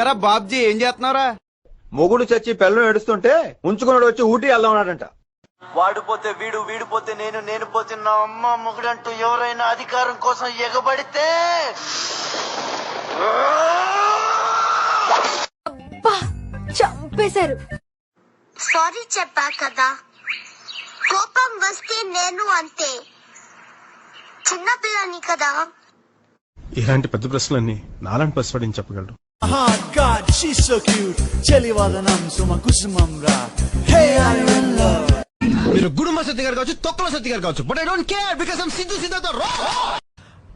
ఎరా బాబ్జీ ఏం చేస్తున్నారా? మొగుడు చచ్చి పెళ్ళం ఏడుస్తుంటే ఉంచుకున్నాడు వచ్చి ఊటీ వెళ్దాం అన్నాడంట. వాడిపోతే వీడు, వీడిపోతే నేను, నేను పోతే నా అమ్మ మొగుడంటూ ఎవరైనా అధికారం కోసం ఎగబడితే చంపేశారు. సారీ చెప్పా కదా, కోపం వస్తే నేను అంతే, చిన్నపిల్లని కదా. ఇలాంటి పెద్ద ప్రశ్నలన్నీ నాలాంటి పసివాడిని చెప్పగలడు. మీరు గుడుంబ సత్య గారు కావచ్చు, తొక్కల సత్య గారు కావచ్చు, but I don't care because I am Siddhu Siddhartha రా.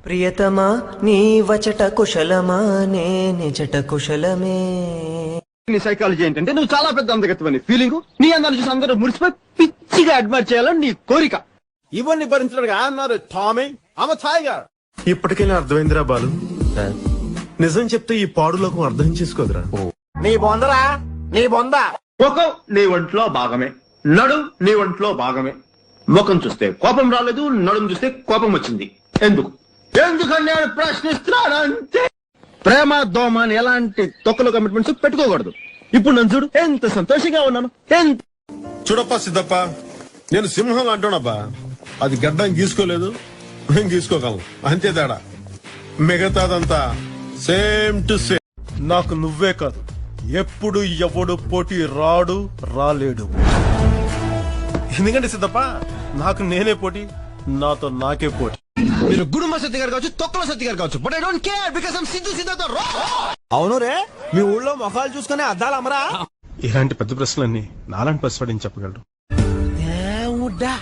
ప్రియతమా నీ వచట కుశలమా నే నిజట కుశలమే. నీ సైకాలజీ ఏంటంటే నువ్వు చాలా పెద్ద అందగత్తమని ఫీలింగ్. నీ అందాన్ని చూసి అందరూ మురిసిపోయి పిచ్చిగా అడ్మైర్ చేయాలని నీ కోరిక. ఇవన్నీ భరించడానికి అన్నారు టామీ ఆమె టైగర్. ఇప్పటికైనా అర్థమైందిరా బాలు. నిజం చెప్తే ఈ పాడులోకం అర్థం చేసుకోదురా. నీ బొందరా, నీ బొంద. ముఖం నీ ఒంట్లో భాగమే, నడుం నీ ఒంట్లో భాగమే. ముఖం చూస్తే కోపం రాలేదు, నడుం చూస్తే కోపం వచ్చింది. ఎందుకని నేను ప్రశ్నిస్తున్నానంటే ప్రేమ దోమ అని ఎలాంటి తొక్కలు కమిట్మెంట్స్ పెట్టుకోకూడదు. ఇప్పుడు నన్ను చూడు, ఎంత సంతోషంగా ఉన్నాను. చూడప్పా సిద్ధప్ప, నేను సింహం అంటున్నాబ్బా. అది గడ్డం గీసుకోలేదు, మేము గీసుకోగలం, అంతే తేడా. మిగతాదంతా సేమ్ టు సేమ్. నాకు నువ్వే కాదు, ఎప్పుడు ఎవడు పోటీ రాడు రాలేడు. ఎందుకంటే సిద్ధప్ప నాకు నేనే పోటీ, నాతో నాకే పోటీ. మీరు గుడుంబ సత్య గారు కావచ్చు, తొక్కల సత్య గారు కావచ్చు, but I don't care because I am Siddhu Siddhartha రా. అవును రే, మీ ఊళ్ళో మొఖాలు చూసుకునే అద్దాలు అమరా. ఇలాంటి పెద్ద ప్రశ్నలన్నీ నాలాంటి పసివాడిని చెప్పగలడు. దేవుడా.